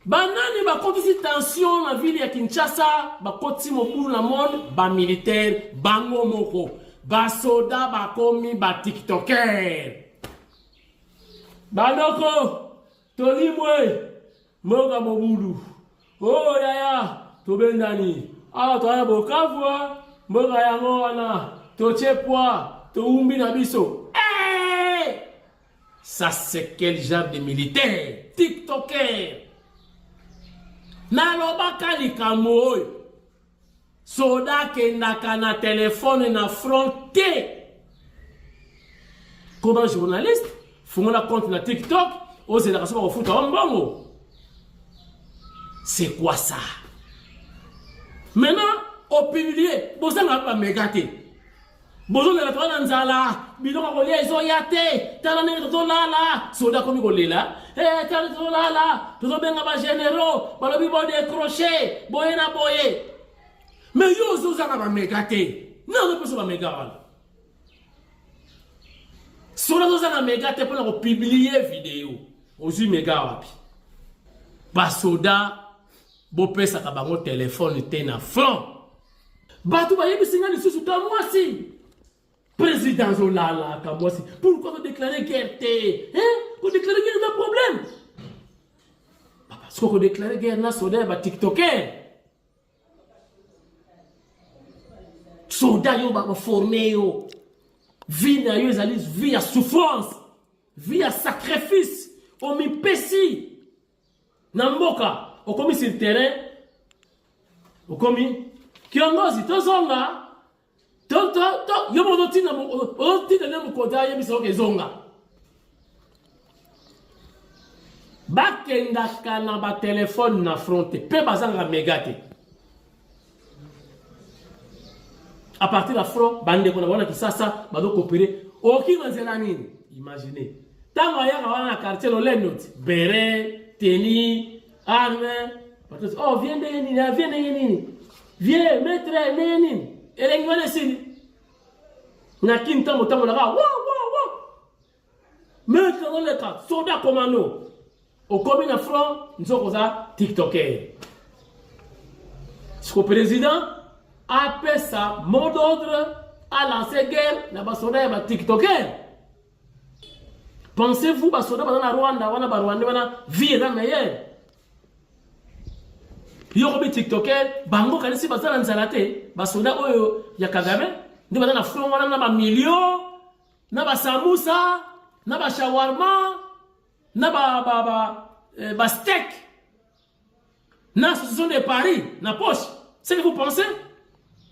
Banani bakoti si tension na ville ya Kinshasa, bakoti mobulu na monde, ba militaire, bango moko, ba soda bakomi ba tiktoker. Banoko, tolimwe, moga mobulu. Oh yaya, tobendani. Ah, toya bokavwa, moga yango wana, tochepwa, toumbi na biso. Hey! Ça c'est quel genre de militaire? Tiktoker. Nalobaka likambo oyo soda kendaka na téléphone na fronté comme un journaliste fongola compte na TikTok ozelaka soba kofuta mbongo. C'est quoi ça? Maintenant au publier bozanga ba megate bozonga la twana nzala biloko kolia ezo yate tala nenge tolala soda komi kolela tala tolala tozobenga ba généraux balobi bo décrocher boye na boye mais yo zozanga ba megate non ne peut pas megara soda zozanga megate pour la publier vidéo ozu megara wapi ba soda bo pesa ka bango téléphone te na front batu ba yebi singa ni susu to moi si président Zolala, Kamwasi, pourquoi vous déclarez guerre? Vous déclarez guerre d'un problème? Parce que vous déclarez guerre dans soda, bah TikToker. Soda yo ba formé yo. Vie na yo ezali vie à souffrance, vie à sacrifice. On mi pesi. Namboka, on commis sur le terrain. On commis. Kiongozi tozonga. Yo mo tina mo tina na mo koda ye biso ke zonga bakenda kana ba téléphone na fronté pe bazanga megate à partir de front bande ko na wana kisasa bado coopérer okinga nzela nini imaginez tango ya wana quartier lo lenot beret tennis arme oh viens de nini viens maître nini elengwana sini na kinta motamo la wa mais quand le cas soda commando au commis na front nzoko za tiktoker ce président appelle ça mot d'ordre à lancer guerre na ba soda ya ba tiktoker. Pensez-vous ba soda ba na Rwanda wana ba Rwanda wana vie na meilleure yokobi tiktoker bango kanisi basala nzalate basoda oyo ya Kagame ndi bana na front wana na ba million na ba samusa na ba shawarma na ba steak na ce sont des paris na poche. C'est que vous pensez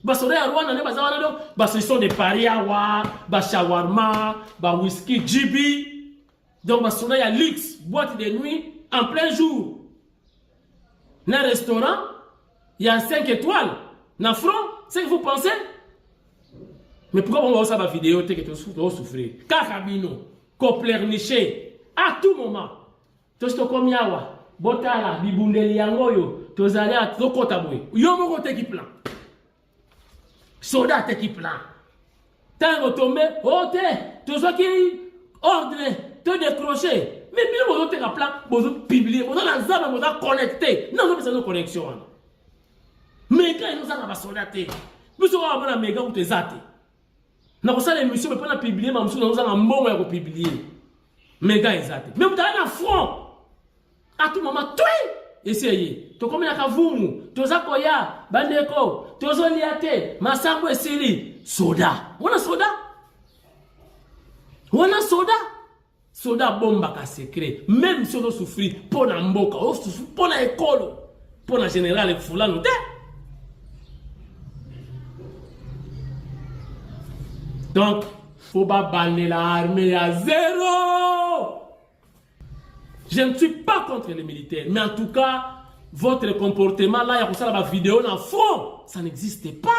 basoda ya Rwanda ne bazana do ce sont des paris awa ba shawarma ba whisky GB donc basoda ya luxe boîte de nuit en plein jour. Dans un restaurant, il y a 5 étoiles. Dans le front, c'est que vous pensez? Mais pourquoi on va voir ça dans la vidéo que tu souffrir? Kakabino, Koplerniché, à tout moment. Tu sais comme yawa, botala, bibundeli yangoyo, tu zali à tokotabwe. Yomo te qui plan. Soda te qui plan. Tango tombé, ote, tu sais qui ordre, te décrocher. Mais bien, vous avez un plan, vous avez publié, vous avez un zame, vous avez connecté. Non, non, c'est une connexion. Mais quand ils nous ont soldaté, nous avons un méga ou des athées. Nous avons une émission, mais pas la publier, mais nous avons un bon à publier. Méga et athées. Mais vous avez un front. À tout moment, tout essayez. Tu comme il y a Kavumu, tu as Koya, Bandeko, tu as Liate, Massako et Sili. Soda. On a soda? On a soda? Soda bomba ka secret même si on souffre pour la mboka on souffre pour la école pour la générale fulano te donc faut pas banner l'armée à zéro. Je ne suis pas contre les militaires mais en tout cas votre comportement là il y a pour ça la vidéo dans fond ça n'existe pas.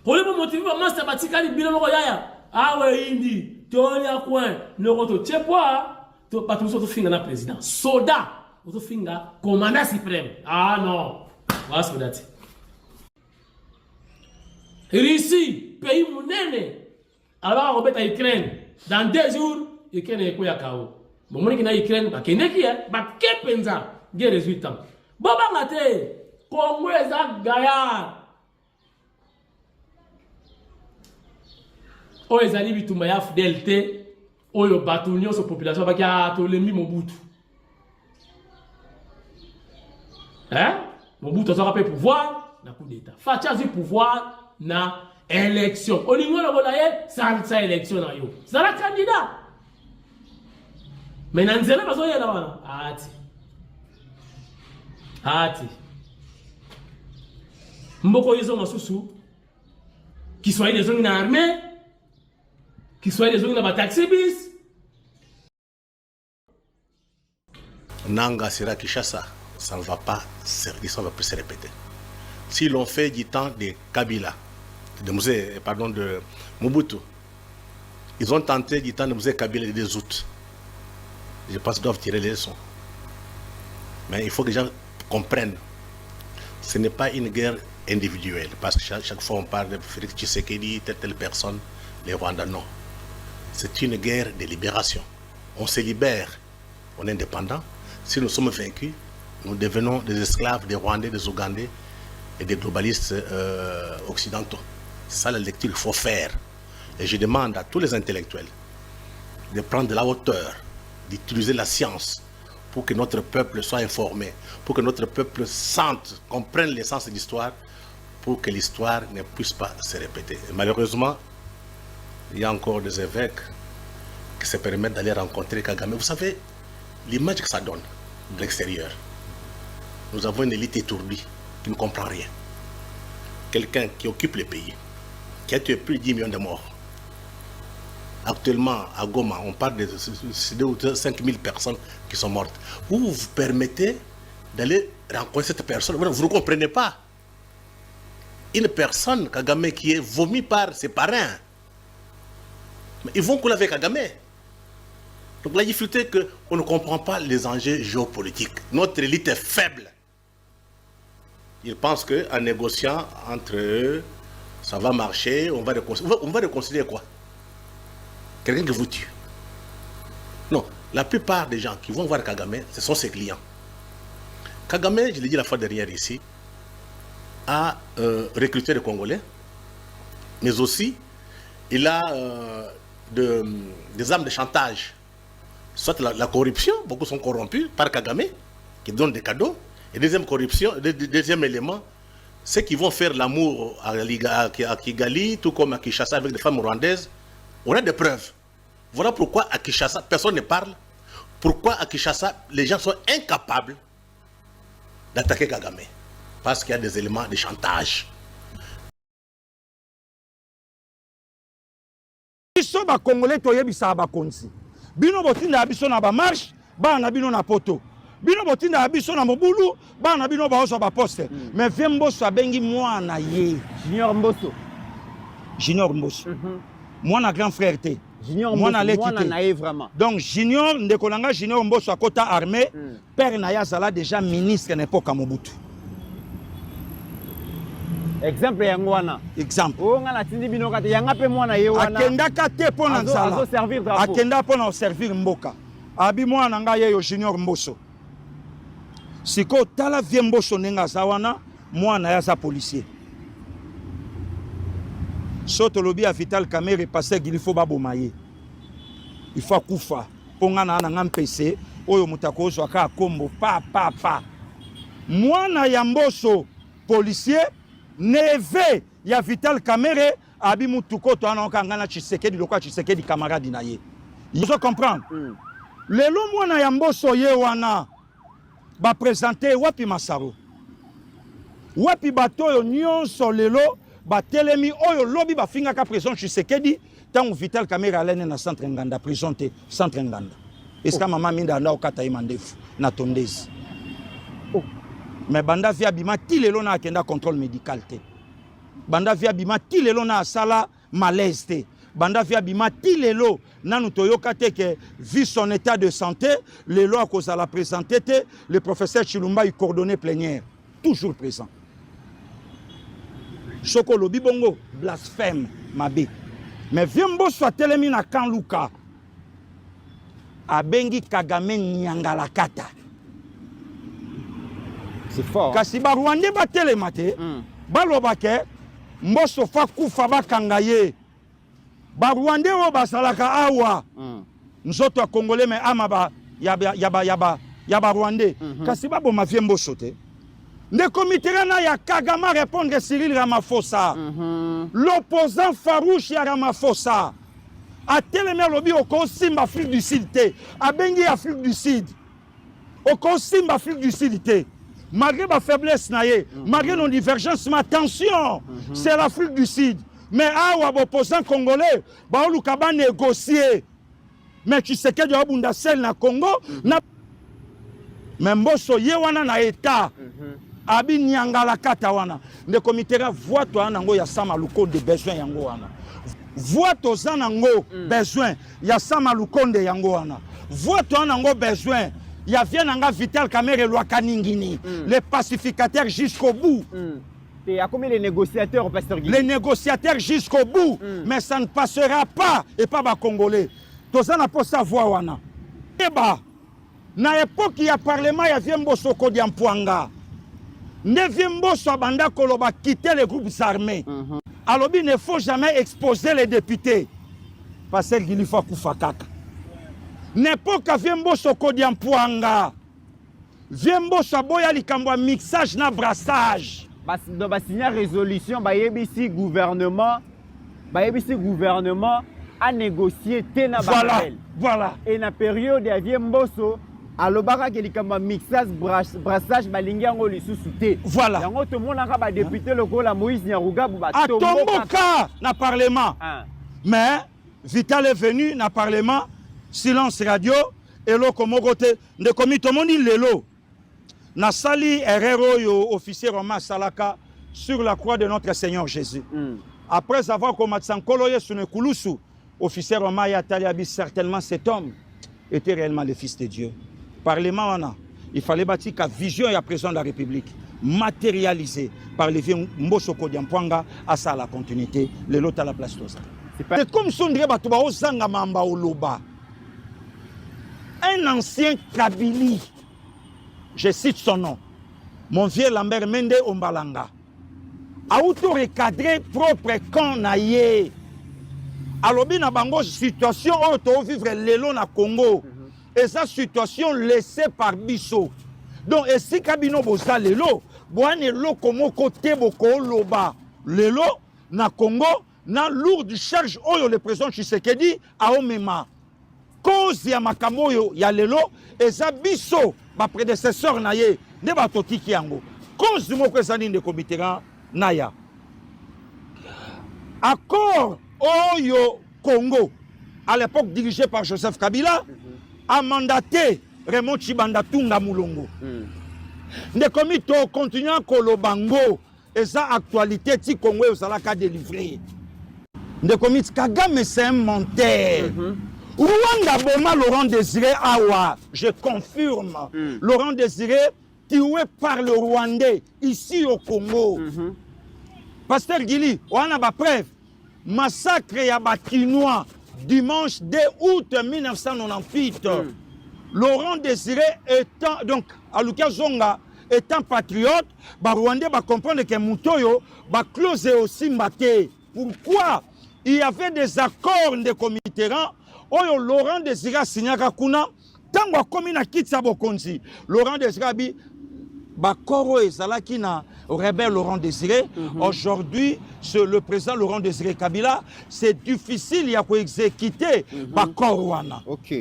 Pour le motiver vraiment ça batika li biloko yaya ah ouais indi Tolia coin, ne roto tchepwa, to pas tout ça finga na président. Soda, to finga commandant suprême. Ah non, voilà ce que date. Russie, pays monene. Alors on va à Ukraine. Dans 2 jours, Ukraine est quoi ya kao. Bon, moi qui na Ukraine, ba keneki ya, ba kepenza. ge résultat baba ngate Congo eza gaillard o ezali bitumba ya fidélité oyo bato nyonso population baki atolembi Mobutu Mobutu azaka pe pouvoir na coup d'état Fachi azwi pouvoir na élection olingo lokola ye salisa élection na yo zala candidat mais na nzela bazoyela wana ati mboko yezo masusu qui soit des zones armées qui soit des zones na taxi bis Nanga sera Kinshasa, ça ne va pas se répéter. Si l'on fait du temps de Kabila, de Mobutu, ils ont tenté du temps de Moussé Kabila des août. Je pense qu'ils doivent tirer les leçons. Mais il faut que les gens comprennent. Ce n'est pas une guerre individuelle. Parce que chaque fois on parle de Félix Tshisekedi, telle personne, les Rwandais, non. C'est une guerre de libération. On se libère, on est indépendant. Si nous sommes vaincus, nous devenons des esclaves des Rwandais, des Ougandais et des globalistes occidentaux. C'est ça la lecture qu'il faut faire. Et je demande à tous les intellectuels de prendre de la hauteur, d'utiliser la science pour que notre peuple soit informé, pour que notre peuple sente, comprenne l'essence de l'histoire, pour que l'histoire ne puisse pas se répéter. Et malheureusement, il y a encore des évêques qui se permettent d'aller rencontrer Kagame. Vous savez, l'image que ça donne de l'extérieur. Nous avons une élite étourdie qui ne comprend rien. Quelqu'un qui occupe le pays, qui a tué plus de 10 millions de morts. Actuellement, à Goma, on parle de 2 ou 5 000 personnes qui sont mortes. Vous vous permettez d'aller rencontrer cette personne. Vous ne comprenez pas. Une personne, Kagame, qui est vomie par ses parrains. Mais ils vont couler avec Kagame. Donc la difficulté est qu'on ne comprend pas les enjeux géopolitiques. Notre élite est faible. Ils pensent qu'en négociant entre eux, ça va marcher, on va réconcilier quoi? Quelqu'un qui vous tue. Non, la plupart des gens qui vont voir Kagame, ce sont ses clients. Kagame, je l'ai dit la fois dernière ici, a recruté les Congolais, mais aussi il a des armes de chantage. Soit la corruption, beaucoup sont corrompus par Kagame, qui donne des cadeaux. Et deuxième élément, ceux qui vont faire l'amour à Kigali, tout comme à Kinshasa avec des femmes rwandaises, on a des preuves. Voilà pourquoi à Kinshasa, personne ne parle. Pourquoi à Kinshasa, les gens sont incapables d'attaquer Kagame. Parce qu'il y a des éléments de chantage. Congolais, bino botinda biso na ba marche ba na bino na poto bino botinda biso na mobulu ba na bino ba oso ba poste mais vient Mbosso abengi mwana ye Junior Mbosso mwana grand frère te Junior Mbosso mwana na ye vraiment donc Junior ndekolanga Junior Mbosso akota armée père na yazala déjà ministre na époque Mobutu. Exemple yango wana exemple o ngala tindi bino kate yanga pe mwana ye wana akenda kate pona nzala akenda pona servir mboka abi mwana nga ye yo Junior Mbosso siko tala vie Mbosso nenga za wana mwana ya za policier soto lobi a Vital Kamerhe passer il faut baboma ye il faut kufa ponga na ngampese oyo mutako zo aka kombo pa mwana ya Mbosso policier neve ya Vital Kamerhe abi mutukoto anokanga na Tshisekedi lokwa Tshisekedi camarade na ye. Vous comprendre? Lelo mwana ya Mbosso ye wana ba présenter wapi Masaro. Wapi batoyo nyonso lelo ba telemi oyo lobi ba finga ka prison Tshisekedi tant Vital Kamerhe alene na centre Nganda prison te centre Nganda. Est-ce que maman minda na okata imandefu na tondezi. Mais banda via bima ti lelo na akenda contrôle médical te. Banda via bima ti lelo na sala malaise te. Banda via bima ti lelo nanu toyoka te que vu son état de santé, lelo a cause à la présenter te, le professeur Chilumba il coordonné plénière toujours présent. Soko lobi bongo blasphème mabe. Mais vient Mbosso a telemi na kan luka. Abengi Kagame Nyangalakata. C'est fort. Kasi ba Rwandais ba télématé. Ba lobake mboso fa kufa ba kangaye. Ba Rwandais o ba salaka awa. Nzoto a Congolais mais ama ba yaba Rwandais. Kasi ba bo mafie mboso te. Ndeko Mitterrand ya Kagame répondre Cyril Ramaphosa. L'opposant farouche ya Ramaphosa. A télémé lobby au Simba Afrique du Sud te. A bengi Afrique du Sud. Au Simba Afrique du Sud te. Malgré ma faiblesse naïe, malgré nos divergences, ma attention, c'est l'Afrique du Sud. Mais awa opposant congolais, ba olukaba négocier. Mais tu sais que du abunda sel na Congo, na mais mboso ye wana na état. Abi nyangala kata wana. Ndeko Mitterrand voit toi nango ya sama lukonde besoin yango wana. Voit toi nango besoin ya sama lukonde yango wana. Voit toi nango besoin ya vient nanga Vital Kamerhe Lwakaningini, les pacificateurs jusqu'au bout. Il y a combien de négociateurs, Pasteur Guy? Les négociateurs jusqu'au bout, mais ça ne passera pas et pas ba Congolais. Toza na po savoir wana. Eba na époque il y a parlement ya Viembo Soko Diampuanga. Ne Viembo Banda Koloba quitter les groupes armés. Alors il ne faut jamais exposer les députés. Parce qu'il faut Koufakaka. N'époque Viembo Soko Diampuanga. Viembo Saboya likambwa mixage na brassage. Donc ba signer résolution ba yebisi gouvernement a négocié tena ba. Voilà. Et na période ya Viemboso alobaka ke likamba mixage brassage balingi yango lisusu te. Voilà. Yango to monaka ba député lokola Moïse Nyarugabu ba tomboka na parlement. Mais Vital est venu na parlement, silence radio et lo komogote de komito moni lelo. Na sali herero yo officier Roma Salaka sur la croix de notre Seigneur Jésus. Après avoir combattu Sankoloye sur le Koulousou, officier Roma Yataliabi, certainement cet homme était réellement le fils de Dieu. Parlement, il fallait bâtir la vision et la président de la République, matérialisée par les vieux Mbosoko Diampuanga à ça la continuité, le lot à la place de ça. C'est comme si on dirait Zanga Mamba Oloba. Un ancien Kabili, je cite son nom, mon vieux Lambert Mende Ombalanga, a auto-recadré propre camp naïe. Alors, il y a une situation où on vivre l'élo na Congo. Et cette situation laissée par Bisso. Donc, et si Kabino Bosa l'élo, boan l'élo comme côté boko loba. L'élo na Congo, na lourde charge où le président Tshisekedi a omema. Cause ya makamoyo ya l'élo, et ça Bisso, ma prédécesseur naïe, ne ba toti kiango. Cause du mot que ça de comité naya. Accord Oyo Congo, à l'époque dirigé par Joseph Kabila, a mandaté Raymond Tshibanda Tunga Moulongo. Ne comité continuant Kolobango, et sa actualité, ti Congo au Salaka délivré. Ne comité Kagame c'est un menteur. Rwanda Boma Laurent Désiré Awa, je confirme. Laurent Désiré tué par le Rwandais ici au Congo. Pasteur Guili, on a ma preuve. Massacre ya Bakinois dimanche 2 août 1998. Laurent Désiré étant, donc, Aluka Zonga étant patriote, Rwandais va comprendre que Moutoyo va closer aussi Mbaté. Pourquoi? Il y avait des accords de Mitterrand. Oyo Laurent Désiré signaka kuna tango komi na kitsa bokonzi. Laurent Désiré bi bakoro ezalaki na rebelle Laurent Désiré. Aujourd'hui, le président Laurent Désiré Kabila, c'est difficile à exécuter Bakorwana. Ok.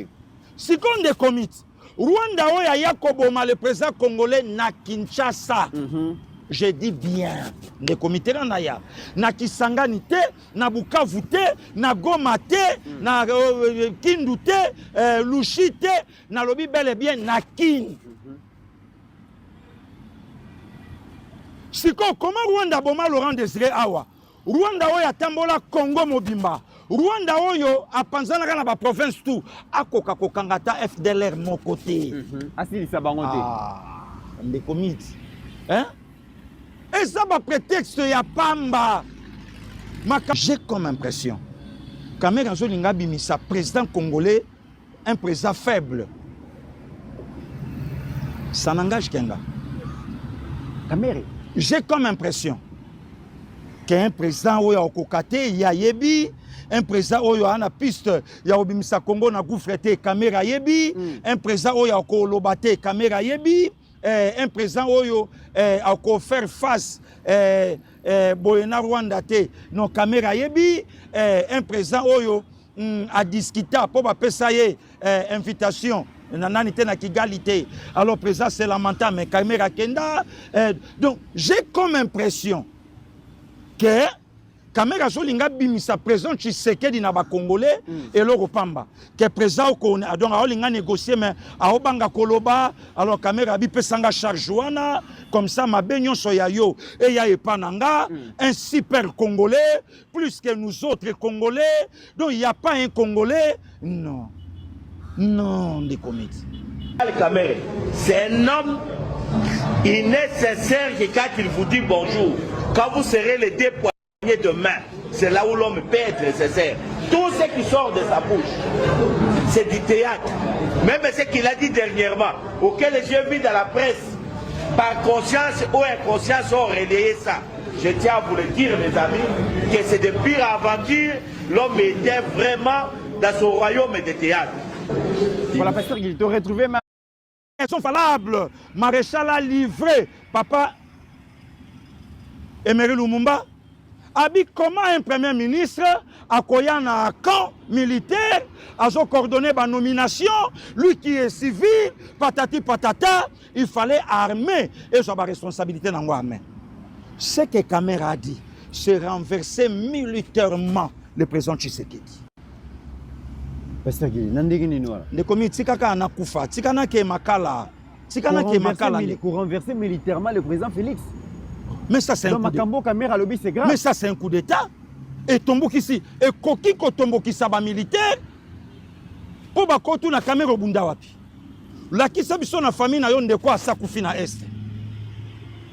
Si on est commit, Rwanda oya yakoboma le président congolais na Kinshasa. Je dis bien, les comités naya, na Kisangani te, na Bukavu te, na Goma te, na Kindu te, Lushi te, na lobi bel et bien na Kin. Siko, comment Rwanda boma Laurent Désiré Awa? Rwanda oyo atambola Congo mobimba. Rwanda oyo apanzana na ba province tout akoka kokangata FDLR mon côté. Asili sabangote. Ah, les comités. Hein? Et ça va prétexte ya pamba. J'ai comme impression Kamerhe Zolinga Bimisa, président congolais, un président faible. Ça n'engage qu'un gars. Kamere. J'ai comme impression qu'un président oyo okokate ya yebi, un président oyo ana piste ya obimisa Congo na gouffreté caméra yebi, un président oyo okolobate caméra yebi, un président oyo oko faire face boyena Rwanda te no caméra yebi, un président oyo a discuté pour ba pesa ye invitation nanani te na Kigali. Alors président c'est lamentable mais caméra kenda, donc j'ai comme impression que Kamera Zolinga bimisa président Tshisekedi na ba Congolais et le Pamba que président ko donc aolinga négocier mais aobanga koloba alors Kamera bi pesanga charge wana comme ça ma benyon soyayo et ya epananga un super Congolais plus que nous autres Congolais, donc il y a pas un Congolais non des comités. Kamera c'est un homme, il est sincère que quand il vous dit bonjour, quand vous serez les deux poignets de main, c'est là où l'homme peut être sincère. Tout ce qui sort de sa bouche, c'est du théâtre. Même ce qu'il a dit dernièrement, auquel j'ai vu dans la presse, par conscience ou inconscience, ont relayé ça. Je tiens à vous le dire, mes amis, que c'est de pire aventure. L'homme était vraiment dans son royaume de théâtre. Voilà, pasteur, il te retrouvé ma... Elles sont valables. Maréchal a livré, papa Emery Lumumba. Abi, comment un premier ministre a un camp militaire, a coordonné la nomination, lui qui est civil, patati patata, il fallait armer et ça va responsabilité dans la main. Ce que Kamera a dit, c'est renverser militairement le président Tshisekedi. Pasteur Guy, nandegi ni noa. Ne komi tikaka na kufa, tikana ke makala. Tikana ke makala. Pour renverser militairement le président Félix. Mais ça c'est un coup d'État. Kamera lobby c'est grave. Mais ça c'est un coup d'État. Et Tombokisi, et Koki ko Tombokisa ba militaire. Po ba kotu na Kamera obunda wapi. La kisa biso na famille na yo ndeko sa kufi na est.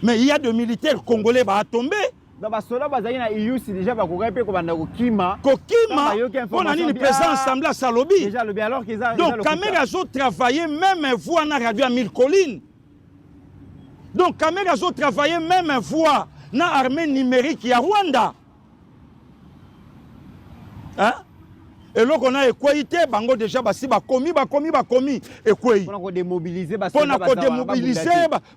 Mais il y a des militaires congolais ba tomber. Dans ba sola bazali na IUC déjà ba kokape ko banda ko kima. Kokima. On a ni le président assemblée à Salobi. Déjà le bien alors qu'ils a. Donc Kamera zo travailler même voix na radio à Mille Collines. Donc Kamera zo travailler même voix na armée numérique ya Rwanda. Hein? Et là on a équité bango déjà basi ba komi équité. On a démobilisé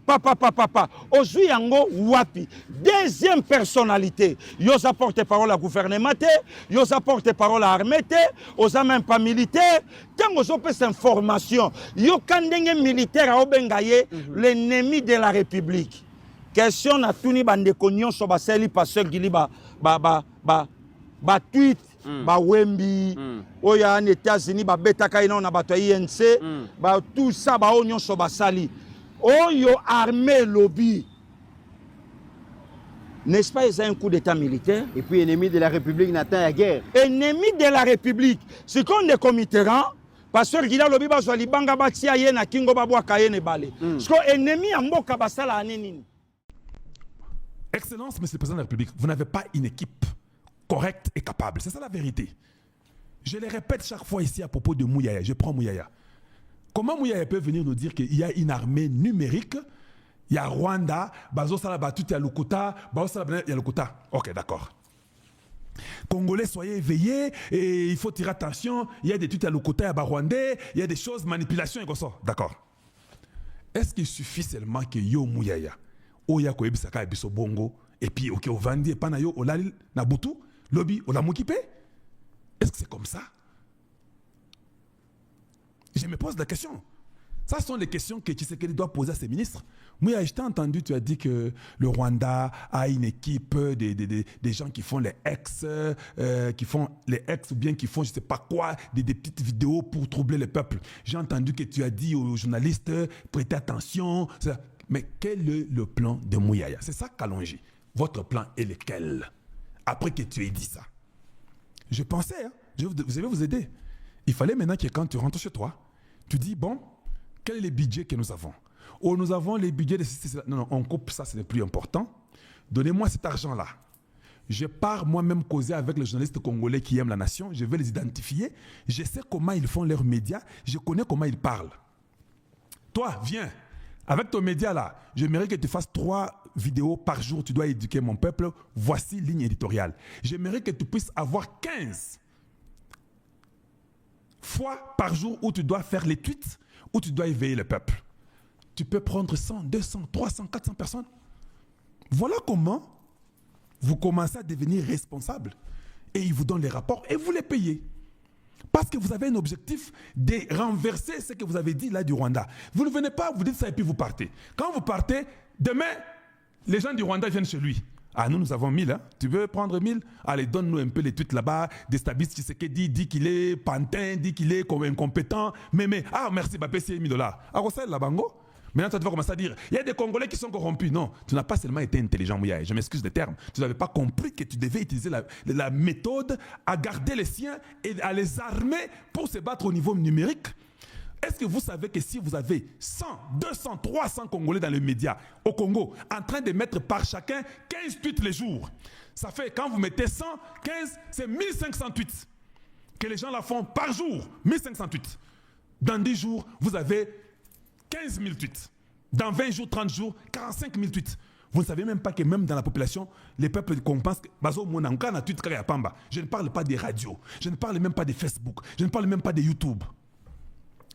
papa. Aujourd'hui yango wapi. Deuxième personnalité, yo apporte parole à gouvernement, yo apporte parole à armée, aux même pas militaire. Quand on peut cette information, yo kandenge militaire a obengaye l'ennemi de la République. Question na tuni bande konyon so baseli pasteur Gili ba tweet ba Wembi oya en États-Unis ba betaka ina na bato INC ba tout ça ba onyon so basali oyo armée lobby. N'est-ce pas, ils ont un coup d'état militaire? Et puis ennemi de la République n'atteint la guerre. Ennemi de la République. C'est qu'on est commitérant. Pasteur Gila lobi ba zwali banga batia ye na kingo babwa kayene bale. Parce que ennemi ya mboka basala anenini. Excellence, Monsieur le Président de la République, vous n'avez pas une équipe correcte et capable. C'est ça la vérité. Je le répète chaque fois ici à propos de Mouyaya. Je prends Mouyaya. Comment Mouyaya peut venir nous dire qu'il y a une armée numérique? Il y a Rwanda, Bazo Salabatu, il y a Lokota, Bazo Salabatu, il y a Lokota. Ok, d'accord. Congolais, soyez éveillés et il faut tirer attention. Il y a des trucs à Lokota, il y a Rwandais, il y a des choses, manipulation et comme ça. D'accord. Est-ce qu'il suffit seulement que yo Mouyaya, Oya Koebisaka et Biso Bongo, et puis ok, au Vandi et Panayo, au Lali, Nabutu, Lobby, au Lamokipé? Est-ce que c'est comme ça? Je me pose la question. Ça sont les questions que Tshisekedi doit poser à ses ministres. Moi, je t'ai entendu, tu as dit que le Rwanda a une équipe des gens qui font les ex, ou bien qui font je ne sais pas quoi, des petites vidéos pour troubler le peuple. J'ai entendu que tu as dit aux journalistes, prêtez attention. Mais quel est le plan de Mouyaya? C'est ça, Kalonji. Votre plan est lequel? Après que tu aies dit ça. Je pensais, hein, je vais vous aider. Il fallait maintenant que quand tu rentres chez toi, tu dis, bon, quel est le budget que nous avons? Oh, nous avons les budgets de... Non, on coupe ça, c'est le plus important. Donnez-moi cet argent-là. Je pars moi-même causer avec les journalistes congolais qui aiment la nation. Je vais les identifier. Je sais comment ils font leurs médias. Je connais comment ils parlent. Toi, viens. Avec ton média là, j'aimerais que tu fasses 3 vidéos par jour, tu dois éduquer mon peuple. Voici ligne éditoriale. J'aimerais que tu puisses avoir 15 fois par jour où tu dois faire les tweets, où tu dois éveiller le peuple. Tu peux prendre 100, 200, 300, 400 personnes. Voilà comment vous commencez à devenir responsable. Et ils vous donnent les rapports et vous les payez. Parce que vous avez un objectif de renverser ce que vous avez dit là du Rwanda. Vous ne venez pas, vous dites ça et puis vous partez. Quand vous partez, demain, les gens du Rwanda viennent chez lui. Ah, nous avons 1000. Hein? Tu veux prendre 1000? Allez, donne-nous un peu les tweets là-bas. Déstabilise Tshisekedi, dit qu'il est pantin, dit qu'il est incompétent. Mais, ah, merci, Bappé, c'est $1000. Ah, ça, la bango? Maintenant, tu vas commencer à dire, il y a des Congolais qui sont corrompus. Non, tu n'as pas seulement été intelligent, Mouya. Je m'excuse des termes. Tu n'avais pas compris que tu devais utiliser la méthode à garder les siens et à les armer pour se battre au niveau numérique. Est-ce que vous savez que si vous avez 100, 200, 300 Congolais dans les médias au Congo, en train de mettre par chacun 15 tweets les jours, ça fait, quand vous mettez 100, 15, c'est 1500 tweets que les gens la font par jour. 1500 tweets. Dans 10 jours, vous avez 15 000 tweets. Dans 20 jours, 30 jours, 45 000 tweets. Vous ne savez même pas que même dans la population, les peuples qu'on pense que je ne parle pas des radios, je ne parle même pas de Facebook, je ne parle même pas de YouTube.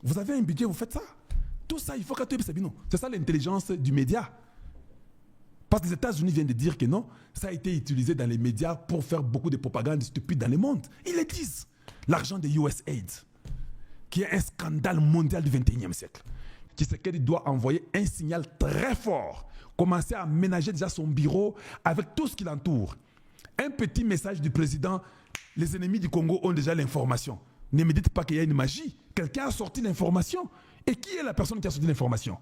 Vous avez un budget, vous faites ça. Tout ça, il faut que tu aies Sabino. C'est ça l'intelligence du média. Parce que les États-Unis viennent de dire que non, ça a été utilisé dans les médias pour faire beaucoup de propagande stupide dans le monde. Ils le disent. L'argent de USAID, qui est un scandale mondial du 21e siècle. Tshisekedi doit envoyer un signal très fort, commencer à ménager déjà son bureau avec tout ce qui l'entoure. Un petit message du président, les ennemis du Congo ont déjà l'information. Ne me dites pas qu'il y a une magie. Quelqu'un a sorti l'information. Et qui est la personne qui a sorti l'information?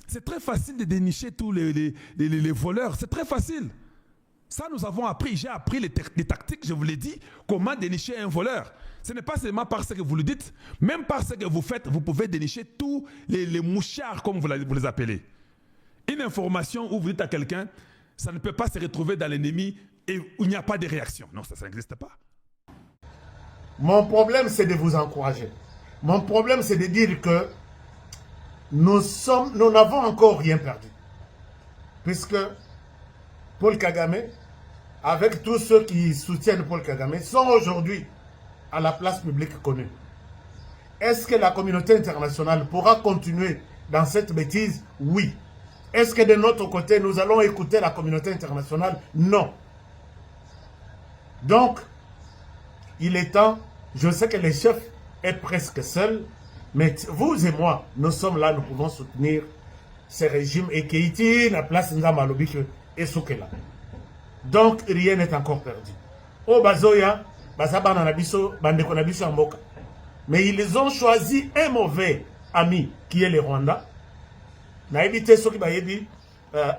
C'est très facile de dénicher tous les voleurs. C'est très facile. Ça, nous avons appris. J'ai appris les tactiques, je vous l'ai dit, comment dénicher un voleur. Ce n'est pas seulement par ce que vous le dites, même par ce que vous faites, vous pouvez dénicher tous les mouchards, comme vous les appelez. Une information où vous dites à quelqu'un, ça ne peut pas se retrouver dans l'ennemi et où il n'y a pas de réaction. Non, ça n'existe pas. Mon problème, c'est de vous encourager. Mon problème, c'est de dire que nous n'avons encore rien perdu. Puisque Paul Kagame, avec tous ceux qui soutiennent Paul Kagame, sont aujourd'hui à la place publique connue. Est-ce que la communauté internationale pourra continuer dans cette bêtise? Oui. Est-ce que de notre côté, nous allons écouter la communauté internationale? Non. Donc, il est temps, je sais que le chef est presque seul, mais vous et moi, nous sommes là, nous pouvons soutenir ce régime et Keïti, la place Nzamalobi et Soukela. Donc, rien n'est encore perdu. Au Bazoya, mais ils ont choisi un mauvais ami qui est le Rwanda.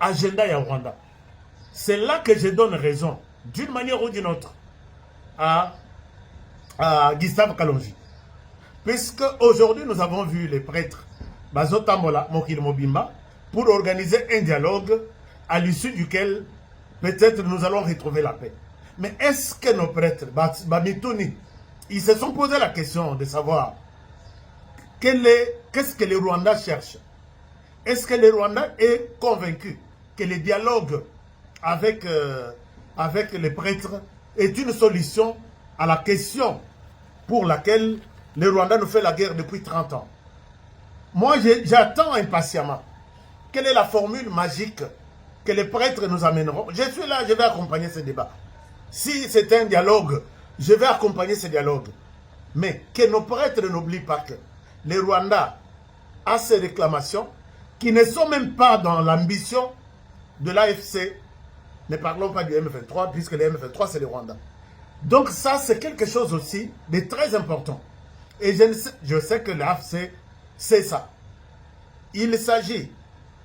Agenda ya Rwanda. C'est là que je donne raison, d'une manière ou d'une autre, à Gustave Kalonji. Puisque aujourd'hui nous avons vu les prêtres Bazo Tambola, Mokil Mobimba, pour organiser un dialogue à l'issue duquel peut-être nous allons retrouver la paix. Mais est-ce que nos prêtres, Bamitouni, ils se sont posé la question de savoir qu'est-ce que le Rwanda cherche? Est-ce que le Rwanda est convaincu que le dialogue avec les prêtres est une solution à la question pour laquelle le Rwanda nous fait la guerre depuis 30 ans? Moi, j'attends impatiemment. Quelle est la formule magique que les prêtres nous amèneront? Je suis là, je vais accompagner ce débat. Si c'est un dialogue, je vais accompagner ce dialogue. Mais que nos prêtres n'oublient pas que le Rwanda a ces réclamations qui ne sont même pas dans l'ambition de l'AFC. Ne parlons pas du M23, puisque le M23, c'est le Rwanda. Donc ça, c'est quelque chose aussi de très important. Et je sais que l'AFC, c'est ça. Il s'agit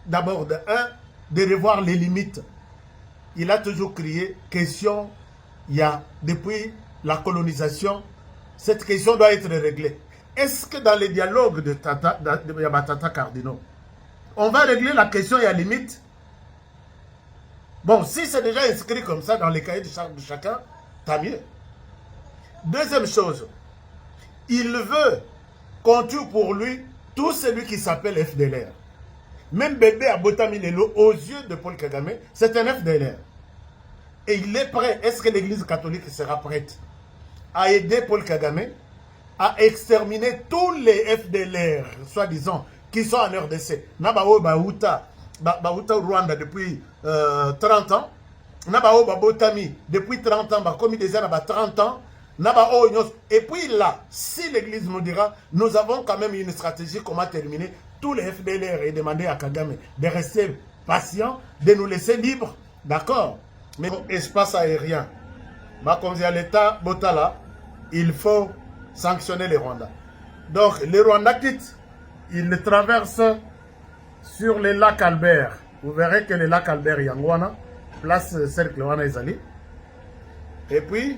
d'abord de revoir les limites. Il a toujours crié, question, il y a, depuis la colonisation, cette question doit être réglée. Est-ce que dans les dialogues de Yabatata Cardinaux, on va régler la question, il y a limite? Bon, si c'est déjà inscrit comme ça dans les cahiers de chacun, tant mieux. Deuxième chose, il veut qu'on tue pour lui tout celui qui s'appelle FDLR. Même bébé à Botami Lelo, aux yeux de Paul Kagame, c'est un FDLR. Et il est prêt. Est-ce que l'Église catholique sera prête à aider Paul Kagame à exterminer tous les FDLR, soi-disant, qui sont en RDC? Nabao Baouta Rwanda depuis 30 ans. Nabao Botami depuis 30 ans. Comme des années 30 ans. Et puis là, si l'Église nous dira, nous avons quand même une stratégie comment terminer tous les FDLR et demander à Kagame de rester patient, de nous laisser libres, d'accord? Mais espace aérien, comme dit à l'État Botala, il faut sanctionner les Rwandais. Donc les Rwandais quittent, ils traversent sur le lac Albert. Vous verrez que le lac Albert Yangwana, place cercle Wana Ezali. Et puis,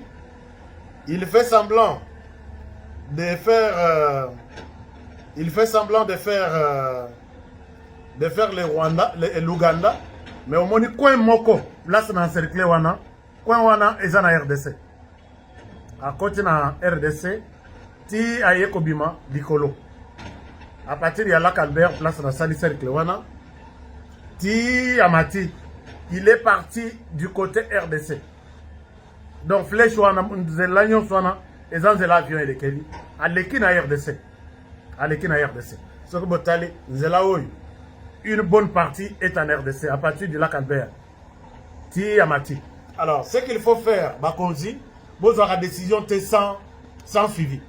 il fait semblant de faire le Rwanda, l'Ouganda, mais au moins coin moko place dans cercle wana, coin wana est en RDC. À côté na RDC, ti aye kobima dikolo. À partir de lac Albert place dans sali cercle wana, ti amati, il est parti du côté RDC. Donc, flèche wana, l'agnon soit et dans l'avion et les Kelly, à l'équipe à RDC. À l'équipe à RDC. Ce que Botali, une bonne partie est en RDC, à partir du lac Albert. Ti Amati. Alors, ce qu'il faut faire, Bakonzi, vous aurez la décision sans suivi.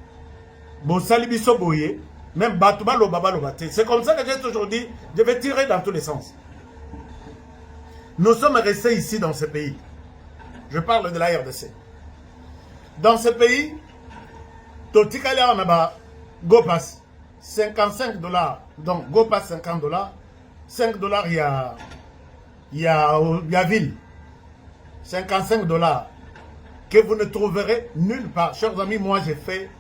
Bon, Salibiso Boye, même Batouba Lobaba Lobate. C'est comme ça que j'ai toujours dit, je vais tirer dans tous les sens. Nous sommes restés ici dans ce pays. Je parle de la RDC. Dans ce pays, Totikale Anaba, GoPass, 55 $. Donc, GoPass, 50 $. 5 $, il y a ville. 55 $ que vous ne trouverez nulle part. Chers amis, moi, j'ai fait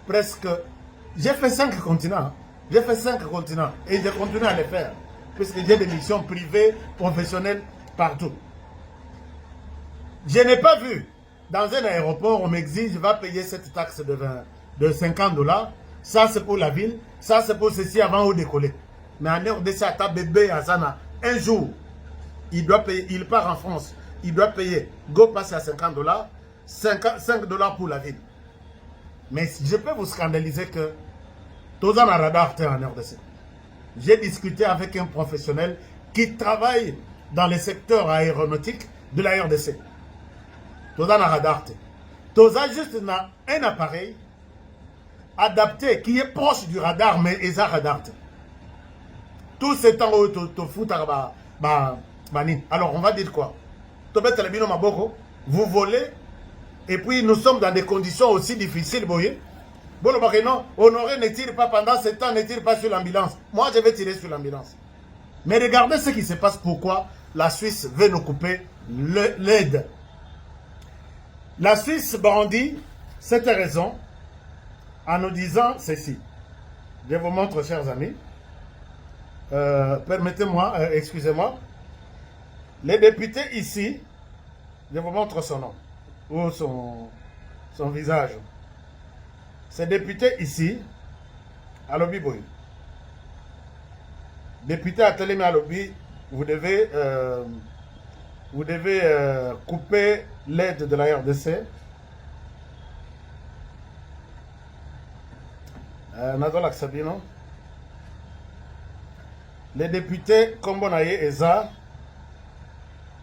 5 continents. J'ai fait 5 continents. Et je continue à les faire. Puisque j'ai des missions privées, professionnelles, partout. Je n'ai pas vu, dans un aéroport, on m'exige, va payer cette taxe de 50 $. Ça, c'est pour la ville. Ça, c'est pour ceci avant de décoller. Mais en RDC, à ta bébé, à Zana, un jour, il doit payer, il part en France, il doit payer, go passer à 50 $, 5 $ pour la ville. Mais je peux vous scandaliser que tous en radar en RDC. J'ai discuté avec un professionnel qui travaille dans le secteur aéronautique de la RDC. Toza na radar. Toza juste na un appareil adapté qui est proche du radar, mais il a radar. Tout ce temps où tu fous alors on va dire quoi? Vous volez et puis nous sommes dans des conditions aussi difficiles, vous voyez. Bon, non, Honoré ne tire pas pendant ce temps, ne tire pas sur l'ambulance. Moi, je vais tirer sur l'ambulance. Mais regardez ce qui se passe, pourquoi la Suisse veut nous couper l'aide. La Suisse brandit cette raison en nous disant ceci. Je vous montre, chers amis. Permettez-moi, excusez-moi. Les députés ici, je vous montre son nom, ou son visage. Ces députés ici, à Lobby Boy. Député à Télémé à Lobby, vous devez couper l'aide de la RDC. Nadola Sabino. Les députés Kombonaye Eza.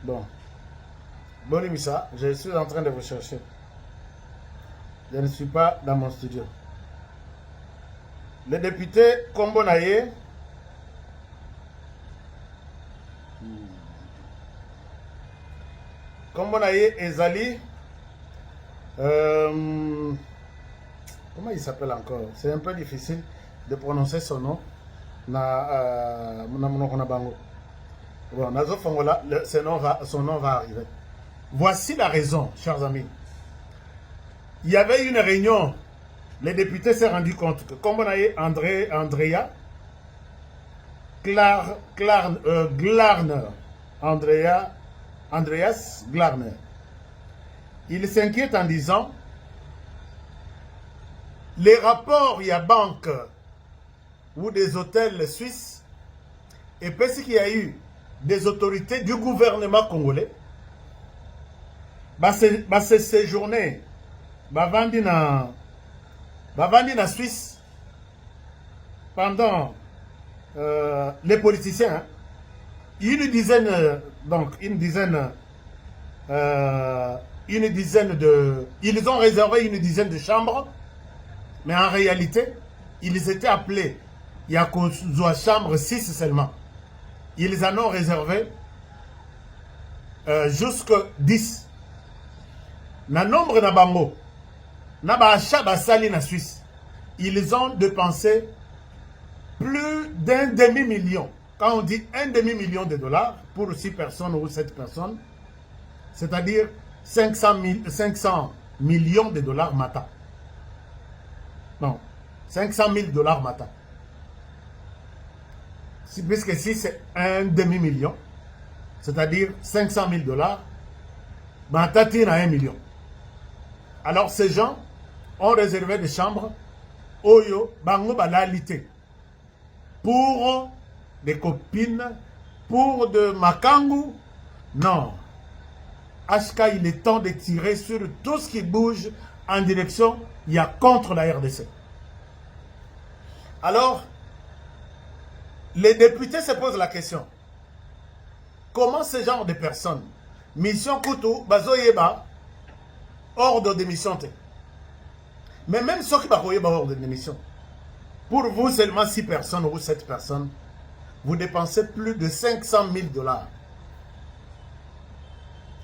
Bon. Bonimissa, je suis en train de vous chercher. Je ne suis pas dans mon studio. Les députés Kombonaye. Kombonaye Ezali. Comment il s'appelle encore? C'est un peu difficile de prononcer son nom. Bon, son nom va arriver. Voici la raison, chers amis. Il y avait une réunion. Les députés s'est rendu compte que Kombonaye Andrea Glarner, Andreas Glarner, il s'inquiète en disant les rapports, il y a banques ou des hôtels suisses et parce qu'il y a eu des autorités du gouvernement congolais, c'est séjourné, vandi na Suisse pendant les politiciens, hein, une dizaine de, ils ont réservé une dizaine de chambres, mais en réalité, ils étaient appelés, il y a une chambre 6 seulement. Ils en ont réservé jusqu'à 10. Na nombre na bango, na ba achat basali na Suisse, ils ont dépensé plus d'un demi-million. Quand on dit un demi-million de dollars pour 6 personnes ou 7 personnes, c'est-à-dire 500 millions de dollars matin. Non, 500 000 dollars matin. Puisque si c'est un demi-million, c'est-à-dire 500 000 dollars, matin tire à 1 million. Alors ces gens ont réservé des chambres, oyo, bango balalité, pour des copines, pour de makangu. Non. HK, il est temps de tirer sur tout ce qui bouge en direction, il y a contre la RDC. Alors, les députés se posent la question. Comment ce genre de personnes, mission Koutou, Bazoyeba, ordre de mission. Mais même ceux qui Bazoyeba ordre de mission, pour vous seulement 6 personnes ou 7 personnes, vous dépensez plus de 500 000 dollars.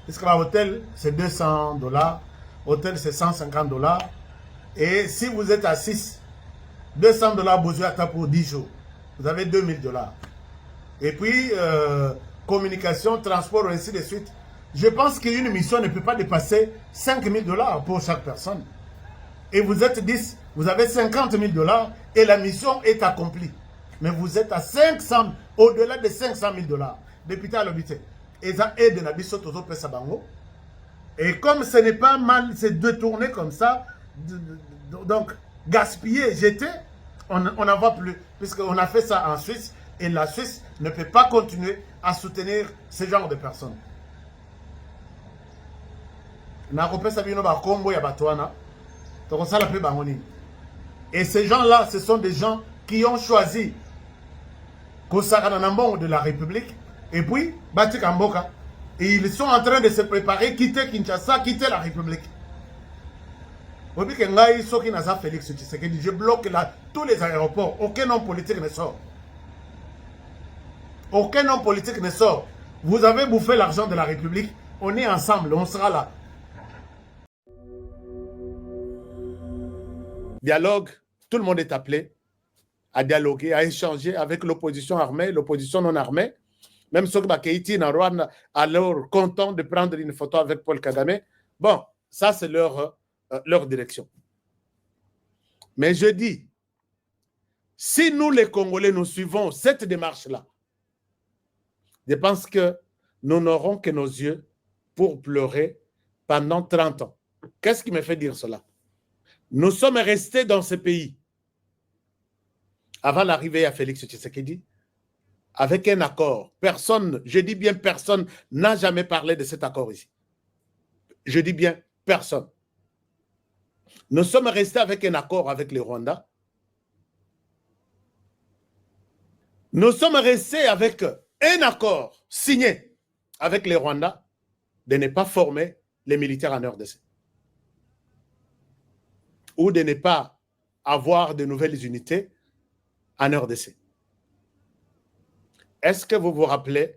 Parce que l'hôtel, c'est 200 dollars, hôtel, c'est 150 dollars. Et si vous êtes à 6, 200 dollars besoin pour 10 jours. Vous avez 2000 dollars. Et puis, communication, transport, ainsi de suite. Je pense qu'une mission ne peut pas dépasser 5000 dollars pour chaque personne. Et vous êtes 10, vous avez 50 000 dollars et la mission est accomplie. Mais vous êtes à 500, au-delà de 500 000 dollars. Député à l'habité. Et ça aide na biso tozo pesa bango. Et comme ce n'est pas mal, c'est détourné comme ça, donc gaspiller, jeter, on n'en voit plus. Puisqu'on a fait ça en Suisse, et la Suisse ne peut pas continuer à soutenir ce genre de personnes. Et ces gens-là, ce sont des gens qui ont choisi de la République. Et puis, Bati Kamboka. Et ils sont en train de se préparer, quitter Kinshasa, quitter la République. Je bloque là, tous les aéroports. Aucun homme politique ne sort. Aucun homme politique ne sort. Vous avez bouffé l'argent de la République. On est ensemble, on sera là. Dialogue, tout le monde est appelé à dialoguer, à échanger avec l'opposition armée, l'opposition non armée. Même ceux qui sont en Rwanda, alors contents de prendre une photo avec Paul Kagame. Bon, ça c'est leur direction. Mais je dis, si nous les Congolais, nous suivons cette démarche-là, je pense que nous n'aurons que nos yeux pour pleurer pendant 30 ans. Qu'est-ce qui me fait dire cela? Nous sommes restés dans ce pays avant l'arrivée à Félix Tshisekedi avec un accord. Personne, je dis bien personne, n'a jamais parlé de cet accord ici. Je dis bien personne. Nous sommes restés avec un accord avec les Rwandais. Nous sommes restés avec un accord signé avec les Rwandais de ne pas former les militaires en RDC. Ou de ne pas avoir de nouvelles unités en RDC. Est-ce que vous vous rappelez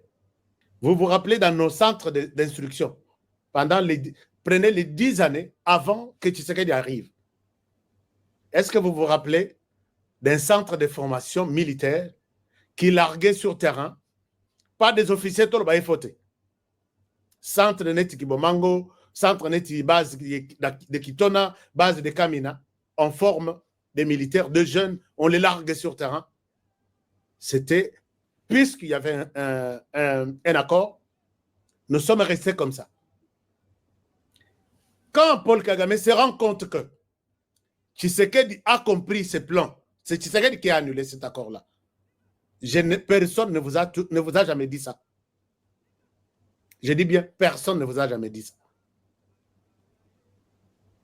dans nos centres d'instruction, prenez les 10 années avant que Tshisekedi arrive. Est-ce que vous vous rappelez d'un centre de formation militaire qui larguait sur terrain, pas des officiers, tout le monde centre de Neti Kibomango, centre Neti base de Kitona, base de Kamina, on forme des militaires, de jeunes, on les largue sur terrain. C'était, puisqu'il y avait un accord, nous sommes restés comme ça. Quand Paul Kagame se rend compte que Tshisekedi a compris ses plans, c'est Tshisekedi qui a annulé cet accord-là. Personne ne vous a jamais dit ça. Je dis bien, personne ne vous a jamais dit ça.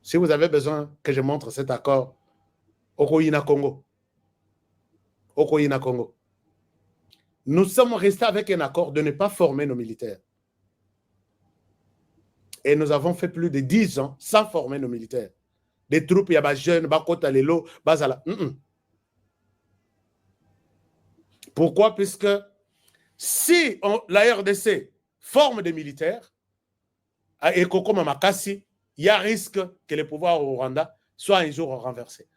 Si vous avez besoin que je montre cet accord, Okoyina Congo. Okoyina Congo. Nous sommes restés avec un accord de ne pas former nos militaires. Et nous avons fait plus de 10 ans sans former nos militaires. Des troupes, il y a des jeunes, Bakota Lelo, Bazala. Pourquoi? Puisque si la RDC forme des militaires, et Koko Mamakasi, il y a risque que le pouvoir au Rwanda soit un jour renversé.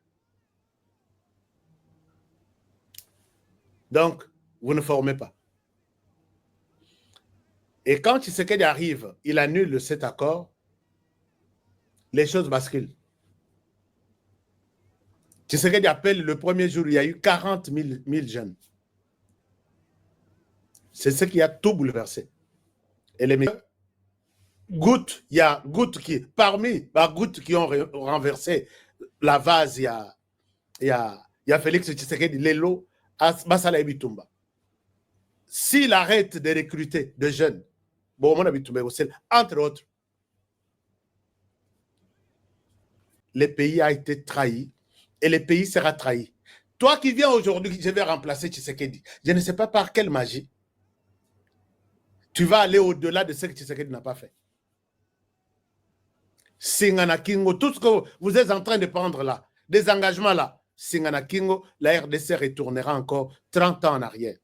Donc, vous ne formez pas. Et quand Tshisekedi arrive, il annule cet accord, les choses basculent. Tshisekedi appelle le premier jour, il y a eu 40 000 jeunes. C'est ce qui a tout bouleversé. Et les gouttes, il y a gouttes qui, parmi les gouttes qui ont renversé la vase, il y a Félix Tshisekedi, Lelo, Basala Bitumba. S'il arrête de recruter des jeunes, entre autres, le pays a été trahi et le pays sera trahi. Toi qui viens aujourd'hui, je vais remplacer Tshisekedi. Je ne sais pas par quelle magie. Tu vas aller au-delà de ce que Tshisekedi n'a pas fait. Singana Kingo, tout ce que vous êtes en train de prendre là, des engagements là, Singana Kingo, la RDC retournera encore 30 ans en arrière.